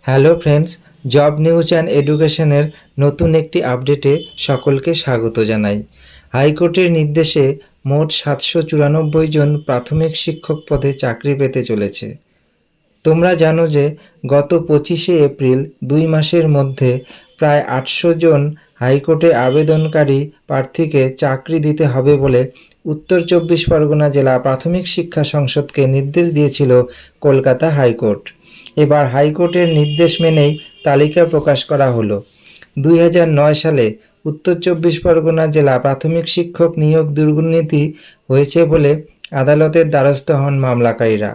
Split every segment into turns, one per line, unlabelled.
Hello friends, job news and এডুকেশনের নতুন একটি আপডেটে সকলকে স্বাগত জানাই। হাইকোর্টের নির্দেশে মোট 794 জন প্রাথমিক শিক্ষক পদে চাকরি পেতে চলেছে। তোমরা জানো যে গত 25শে এপ্রিল 2 মাসের মধ্যে প্রায় 800 জন হাইকোর্টে আবেদনকারী প্রার্থীকে চাকরি দিতে হবে বলে উত্তর 24 পরগনা জেলা প্রাথমিক শিক্ষা সংসদকে নির্দেশ দিয়েছিল কলকাতা হাইকোর্ট। এবার হাইকোর্টের নির্দেশ মেনেই তালিকা প্রকাশ করা হলো। 2009 সালে উত্তর 24 পরগনা জেলা প্রাথমিক শিক্ষক নিয়োগ দুর্নীতি হয়েছে বলে আদালতের দ্বারস্থ হন মামলাকারীরা।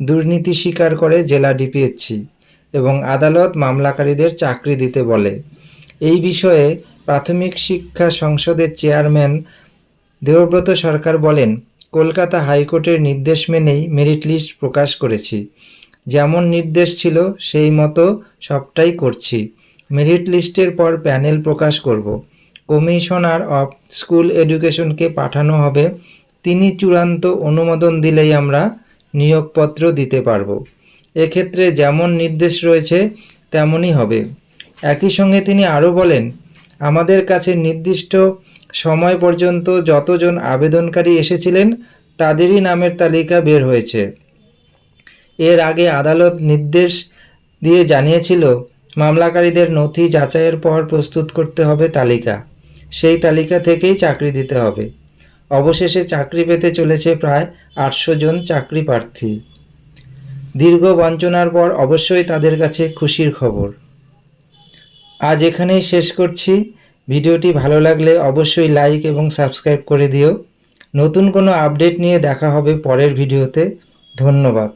দুর্নীতি স্বীকার করে জেলা ডিপিএসসি এবং আদালত মামলাকারীদের চাকরি দিতে বলে। এই বিষয়ে প্রাথমিক শিক্ষা সংসদের চেয়ারম্যান দেবব্রত সরকার বলেন, কলকাতা হাইকোর্টের নির্দেশ মেনেই মেরিট লিস্ট প্রকাশ করেছি। যেমন নির্দেশ ছিল সেই মতো সবটাই করছি। মেরিট লিস্টের পর প্যানেল প্রকাশ করব। কমিশনার অফ স্কুল এডুকেশনকে পাঠানো হবে। তিনি চূড়ান্ত অনুমোদন দিলেই আমরা নিয়োগপত্র দিতে পারব। এক্ষেত্রে যেমন নির্দেশ রয়েছে তেমনই হবে। একই সঙ্গে তিনি আরও বলেন, আমাদের কাছে নির্দিষ্ট সময় পর্যন্ত যতজন আবেদনকারী এসেছিলেন তাদেরই নামের তালিকা বের হয়েছে। এর আগে আদালত নির্দেশ দিয়ে জানিয়েছিল মামলাকারীদের নথি যাচাইয়ের পর প্রস্তুত করতে হবে তালিকা। সেই তালিকা থেকেই চাকরি দিতে হবে। অবশেষে চাকরি পেতে চলেছে প্রায় 800 জন চাকরি প্রার্থী। দীর্ঘ বঞ্চনার পর অবশ্যই তাদের কাছে খুশির খবর। আজ এখানেই শেষ করছি। ভিডিওটি ভালো লাগলে অবশ্যই লাইক এবং সাবস্ক্রাইব করে দিও। নতুন কোনো আপডেট নিয়ে দেখা হবে পরের ভিডিওতে। ধন্যবাদ।